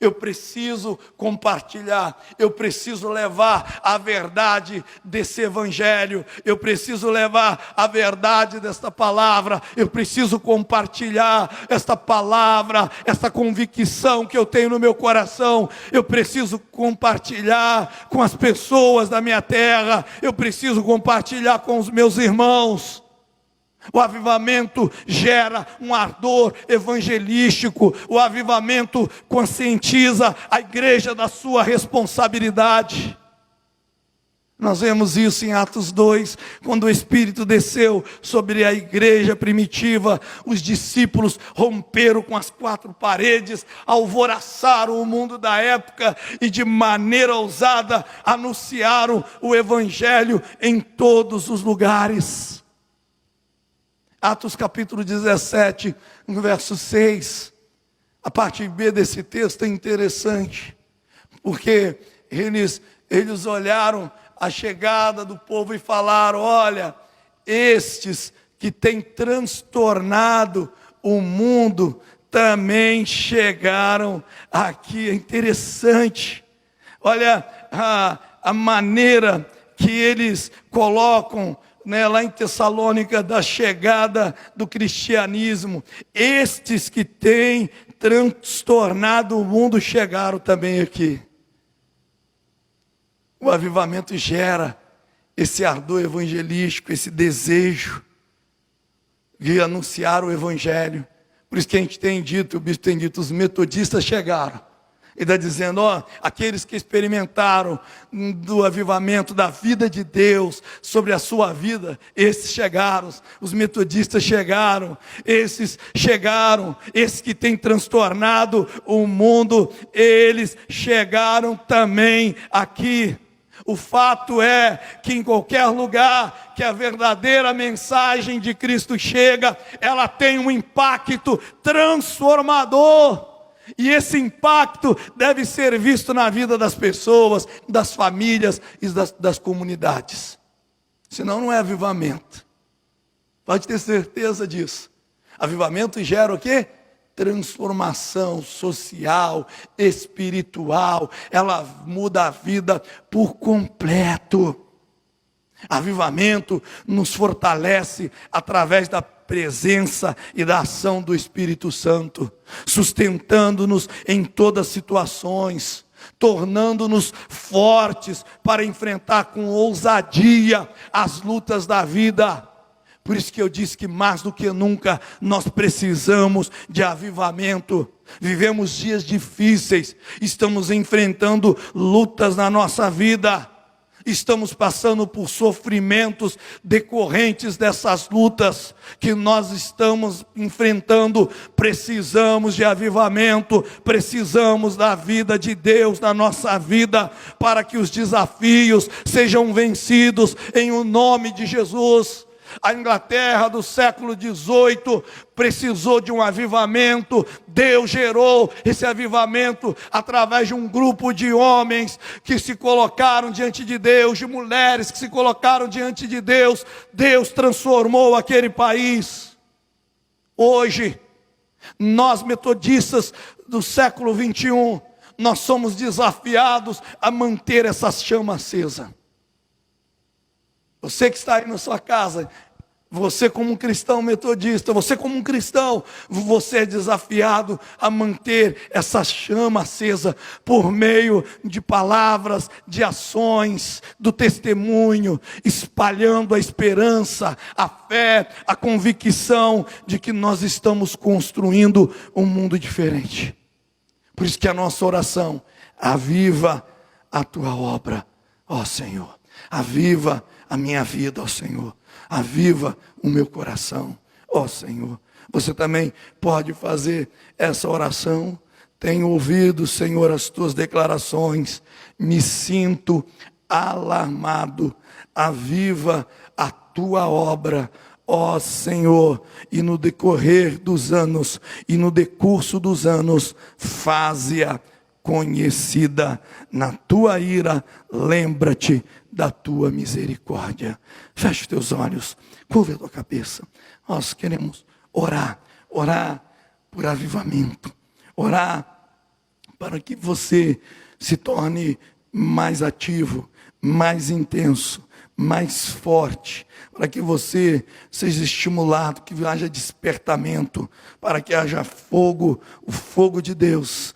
Speaker 5: Eu preciso compartilhar, eu preciso levar a verdade desse evangelho, eu preciso levar a verdade desta palavra, eu preciso compartilhar esta palavra, esta convicção que eu tenho no meu coração, eu preciso compartilhar com as pessoas da minha terra, eu preciso compartilhar com os meus irmãos. O avivamento gera um ardor evangelístico. O avivamento conscientiza a igreja da sua responsabilidade. Nós vemos isso em Atos 2, quando o Espírito desceu sobre a igreja primitiva, os discípulos romperam com as quatro paredes, alvoroçaram o mundo da época e de maneira ousada anunciaram o evangelho em todos os lugares. Atos capítulo 17, no verso 6, a parte B desse texto é interessante, porque eles olharam a chegada do povo e falaram: olha, estes que têm transtornado o mundo também chegaram aqui. É interessante, olha a maneira que eles colocam, lá em Tessalônica, da chegada do cristianismo. Estes que têm transtornado o mundo chegaram também aqui. O avivamento gera esse ardor evangelístico, esse desejo de anunciar o evangelho. Por isso que a gente tem dito, o bispo tem dito, os metodistas chegaram. Ele está dizendo: aqueles que experimentaram do avivamento, da vida de Deus sobre a sua vida, esses chegaram. Os metodistas chegaram, esses que têm transtornado o mundo, eles chegaram também aqui. O fato é que em qualquer lugar que a verdadeira mensagem de Cristo chega, ela tem um impacto transformador. E esse impacto deve ser visto na vida das pessoas, das famílias e das comunidades. Senão não é avivamento. Pode ter certeza disso. Avivamento gera o quê? Transformação social, espiritual. Ela muda a vida por completo. Avivamento nos fortalece através da presença e da ação do Espírito Santo, sustentando-nos em todas as situações, tornando-nos fortes para enfrentar com ousadia as lutas da vida. Por isso que eu disse que mais do que nunca nós precisamos de avivamento. Vivemos dias difíceis, estamos enfrentando lutas na nossa vida. Estamos passando por sofrimentos decorrentes dessas lutas que nós estamos enfrentando. Precisamos de avivamento, precisamos da vida de Deus na nossa vida, para que os desafios sejam vencidos em o nome de Jesus. A Inglaterra do século XVIII precisou de um avivamento. Deus gerou esse avivamento através de um grupo de homens que se colocaram diante de Deus, de mulheres que se colocaram diante de Deus. Deus transformou aquele país. Hoje, nós metodistas do século XXI, nós somos desafiados a manter essa chama acesa. Você que está aí na sua casa, Você como um cristão metodista, você como um cristão, você é desafiado a manter essa chama acesa por meio de palavras, de ações, do testemunho, espalhando a esperança, a fé, a convicção de que nós estamos construindo um mundo diferente. Por isso que a nossa oração: aviva a tua obra, ó Senhor. Aviva a minha vida, ó Senhor. Aviva o meu coração, ó Senhor. Você também pode fazer essa oração. Tenho ouvido, Senhor, as tuas declarações. Me sinto alarmado. Aviva a tua obra, ó Senhor. E no decorrer dos anos, e no decurso dos anos, faze-a conhecida. Na tua ira, lembra-te da tua misericórdia. Feche teus olhos, curva a tua cabeça. Nós queremos orar por avivamento, orar para que você se torne mais ativo, mais intenso, mais forte, para que você seja estimulado, que haja despertamento, para que haja fogo, o fogo de Deus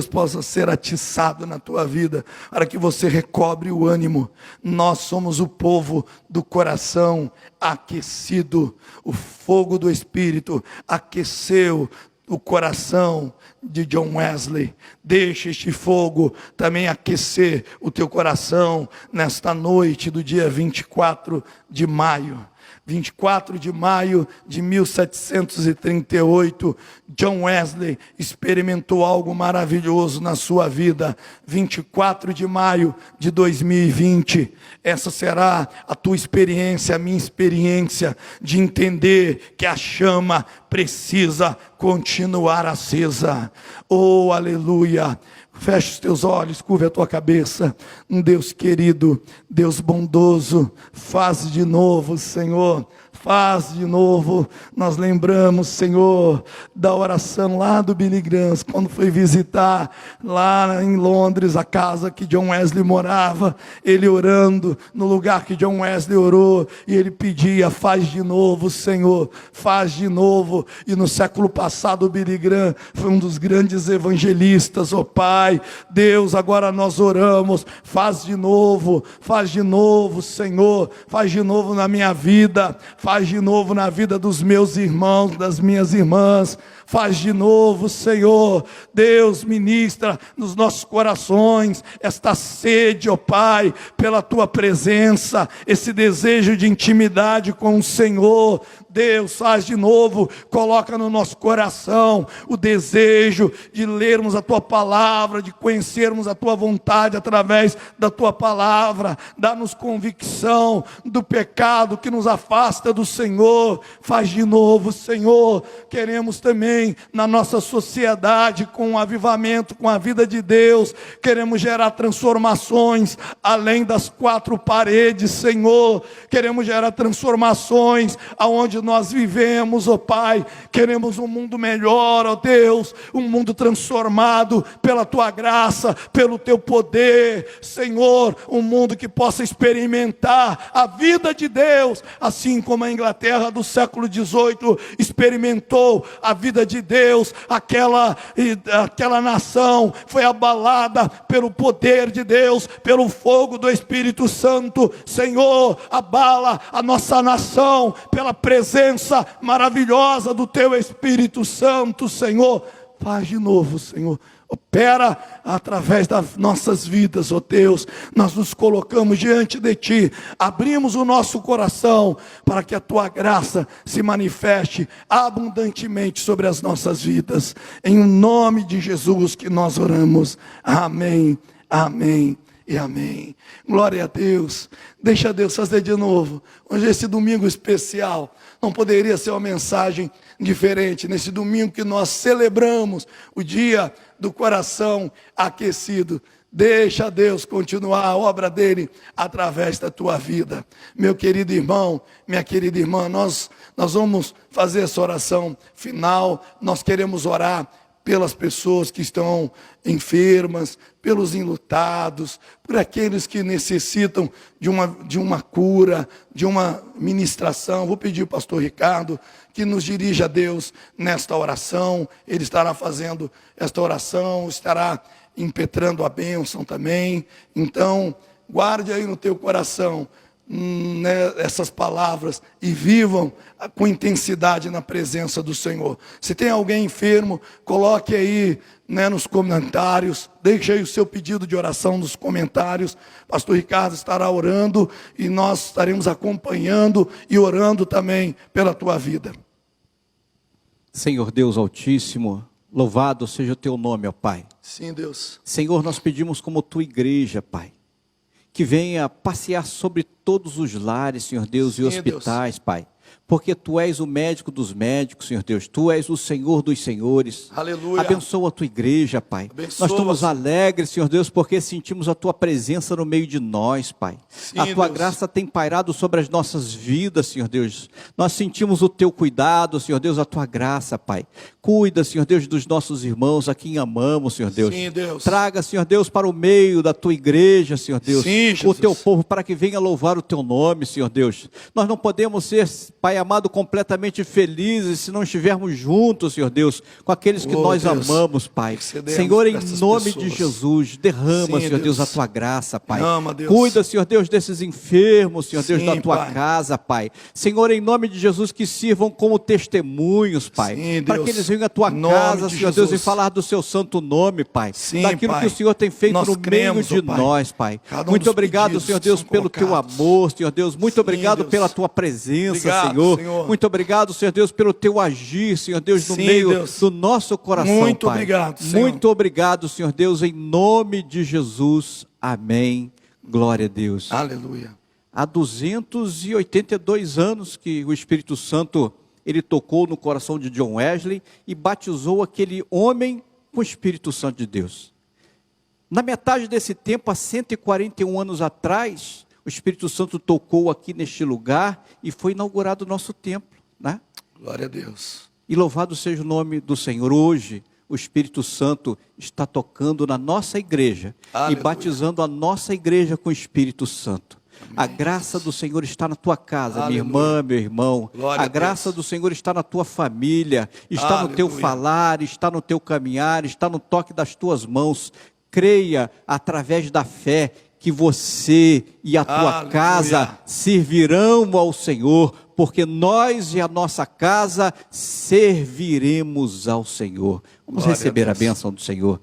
Speaker 5: possa ser atiçado na tua vida, para que você recobre o ânimo. Nós somos o povo do coração aquecido, o fogo do Espírito aqueceu o coração de John Wesley. Deixa este fogo também aquecer o teu coração nesta noite do dia 24 de maio. 24 de maio de 1738, John Wesley experimentou algo maravilhoso na sua vida. 24 de maio de 2020, essa será a tua experiência, a minha experiência, de entender que a chama precisa continuar acesa. Oh, aleluia! Feche os teus olhos, curva a tua cabeça. Deus querido, Deus bondoso, faz de novo, Senhor. Faz de novo. Nós lembramos, Senhor, da oração lá do Billy Graham, quando foi visitar lá em Londres a casa que John Wesley morava. Ele orando no lugar que John Wesley orou, e ele pedia: faz de novo, Senhor, faz de novo. E no século passado o Billy Graham foi um dos grandes evangelistas. Oh Pai, Deus, agora nós oramos: faz de novo, Senhor, faz de novo na minha vida, faz de novo na vida dos meus irmãos, das minhas irmãs. Faz de novo, Senhor. Deus, ministra nos nossos corações esta sede, ó Pai, pela Tua presença, esse desejo de intimidade com o Senhor. Deus, faz de novo, coloca no nosso coração o desejo de lermos a Tua palavra, de conhecermos a Tua vontade através da Tua palavra. Dá-nos convicção do pecado que nos afasta do Senhor. Faz de novo, Senhor. Queremos também, na nossa sociedade, com o avivamento, com a vida de Deus, queremos gerar transformações além das quatro paredes, Senhor. Queremos gerar transformações aonde nós vivemos, ó Pai. Queremos um mundo melhor, ó Deus, um mundo transformado pela Tua graça, pelo Teu poder, Senhor. Um mundo que possa experimentar a vida de Deus, assim como a Inglaterra do século XVIII experimentou a vida de Deus. Aquela nação foi abalada pelo poder de Deus, pelo fogo do Espírito Santo. Senhor, abala a nossa nação pela presença maravilhosa do Teu Espírito Santo, Senhor. Faz de novo, Senhor. Opera através das nossas vidas, ó Deus. Nós nos colocamos diante de Ti, abrimos o nosso coração para que a Tua graça se manifeste abundantemente sobre as nossas vidas. Em nome de Jesus que nós oramos. Amém, amém e amém. Glória a Deus. Deixa Deus fazer de novo. Hoje, esse domingo especial, não poderia ser uma mensagem diferente. Nesse domingo que nós celebramos o dia do coração aquecido. Deixa Deus continuar a obra dele através da tua vida. Meu querido irmão, minha querida irmã, nós vamos fazer essa oração final. Nós queremos orar
Speaker 6: pelas pessoas que estão enfermas, pelos enlutados, por aqueles que necessitam de uma cura, de uma ministração. Vou pedir ao pastor Ricardo que nos dirija a Deus nesta oração. Ele estará fazendo esta oração, estará impetrando a bênção também. Então, guarde aí no teu coração essas palavras e vivam com intensidade na presença do Senhor. Se tem alguém enfermo, coloque aí nos comentários, deixe aí o seu pedido de oração nos comentários. Pastor Ricardo estará orando e nós estaremos acompanhando e orando também pela tua vida.
Speaker 2: Senhor Deus Altíssimo, louvado seja o teu nome, ó Pai.
Speaker 6: Sim, Deus.
Speaker 2: Senhor, nós pedimos como tua igreja, Pai, que venha passear sobre todos os lares, Senhor Deus,
Speaker 6: Sim,
Speaker 2: e hospitais, Deus. Pai. Porque Tu és o médico dos médicos, Senhor Deus. Tu és o Senhor dos senhores.
Speaker 6: Aleluia.
Speaker 2: Abençoa a Tua igreja, Pai.
Speaker 6: Abençoa.
Speaker 2: Nós estamos alegres, Senhor Deus, porque sentimos a Tua presença no meio de nós, Pai.
Speaker 6: Sim,
Speaker 2: a Tua
Speaker 6: Deus.
Speaker 2: graça tem pairado sobre as nossas vidas, Senhor Deus. Nós sentimos o Teu cuidado, Senhor Deus, a Tua graça, Pai. Cuida, Senhor Deus, dos nossos irmãos, a quem amamos, Senhor Deus.
Speaker 6: Sim, Deus.
Speaker 2: Traga, Senhor Deus, para o meio da Tua igreja, Senhor Deus.
Speaker 6: Sim,
Speaker 2: o
Speaker 6: Jesus.
Speaker 2: Teu povo, para que venha louvar o Teu nome, Senhor Deus. Nós não podemos ser, Pai amado, completamente felizes se não estivermos juntos, Senhor Deus, com aqueles que nós
Speaker 6: Deus.
Speaker 2: amamos, Pai.
Speaker 6: Excedemos
Speaker 2: Senhor, em
Speaker 6: essas
Speaker 2: nome
Speaker 6: pessoas.
Speaker 2: de Jesus, derrama,
Speaker 6: Sim,
Speaker 2: Senhor Deus, a
Speaker 6: Deus.
Speaker 2: Tua graça, Pai.
Speaker 6: Ama, Deus.
Speaker 2: Cuida, Senhor Deus, desses enfermos, Senhor Deus,
Speaker 6: Sim,
Speaker 2: da Tua
Speaker 6: Pai.
Speaker 2: casa, Pai. Senhor, em nome de Jesus, que sirvam como testemunhos, Pai.
Speaker 6: Sim,
Speaker 2: para
Speaker 6: Deus.
Speaker 2: que eles venham à Tua
Speaker 6: Em nome
Speaker 2: casa,
Speaker 6: de
Speaker 2: Senhor Deus, e
Speaker 6: Jesus.
Speaker 2: falar do Seu santo nome, Pai.
Speaker 6: Sim,
Speaker 2: daquilo
Speaker 6: Pai.
Speaker 2: que o Senhor tem feito
Speaker 6: Nós
Speaker 2: no meio
Speaker 6: cremos,
Speaker 2: de
Speaker 6: ó Pai.
Speaker 2: nós, Pai.
Speaker 6: Cada um
Speaker 2: Muito
Speaker 6: dos
Speaker 2: obrigado,
Speaker 6: pedidos
Speaker 2: Senhor
Speaker 6: que
Speaker 2: Deus,
Speaker 6: são
Speaker 2: pelo Teu
Speaker 6: colocados.
Speaker 2: amor, Senhor Deus. Muito
Speaker 6: Sim,
Speaker 2: obrigado
Speaker 6: Deus.
Speaker 2: pela Tua presença,
Speaker 6: Obrigado,
Speaker 2: Senhor.
Speaker 6: Senhor.
Speaker 2: Muito obrigado, Senhor Deus, pelo Teu agir, Senhor Deus, no
Speaker 6: Sim,
Speaker 2: meio
Speaker 6: Deus.
Speaker 2: do nosso coração,
Speaker 6: Muito
Speaker 2: Pai.
Speaker 6: obrigado, Senhor.
Speaker 2: Muito obrigado, Senhor Deus, em nome de Jesus. Amém. Glória a Deus.
Speaker 6: Aleluia.
Speaker 2: Há 282 anos que o Espírito Santo, ele tocou no coração de John Wesley e batizou aquele homem com o Espírito Santo de Deus. Na metade desse tempo, há 141 anos atrás, o Espírito Santo tocou aqui neste lugar e foi inaugurado o nosso templo, né?
Speaker 6: Glória a Deus.
Speaker 2: E louvado seja o nome do Senhor. Hoje, o Espírito Santo está tocando na nossa igreja
Speaker 6: Aleluia.
Speaker 2: e batizando a nossa igreja com o Espírito Santo. A graça do Senhor está na tua casa, minha irmã, meu irmão.
Speaker 6: Glória
Speaker 2: A
Speaker 6: a
Speaker 2: graça
Speaker 6: Deus.
Speaker 2: do Senhor está na tua família, está no teu
Speaker 6: Aleluia.
Speaker 2: falar, está no teu caminhar, está no toque das tuas mãos. Creia através da fé que você e a tua
Speaker 6: Aleluia.
Speaker 2: casa servirão ao Senhor, porque nós e a nossa casa serviremos ao Senhor. Vamos
Speaker 6: Glória
Speaker 2: receber
Speaker 6: a
Speaker 2: a
Speaker 6: Deus.
Speaker 2: bênção do Senhor.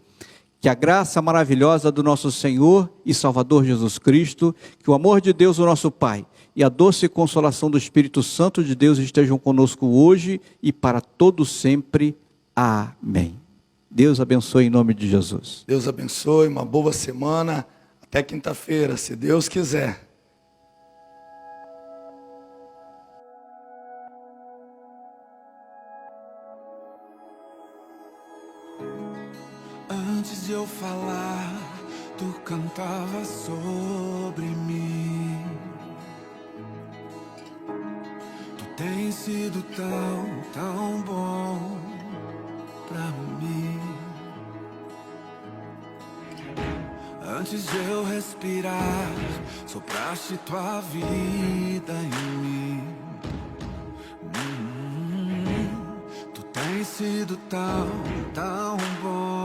Speaker 2: Que a graça maravilhosa do nosso Senhor e Salvador Jesus Cristo, que o amor de Deus, o nosso Pai, e a doce consolação do Espírito Santo de Deus estejam conosco hoje e para todo sempre. Amém. Deus abençoe em nome de Jesus.
Speaker 6: Deus abençoe, uma boa semana. Até quinta-feira, se Deus quiser.
Speaker 1: Antes de eu falar, tu cantava sobre mim. Tu tens sido tão bom pra mim. Antes de eu respirar, sopraste tua vida em mim. Tu tens sido tão bom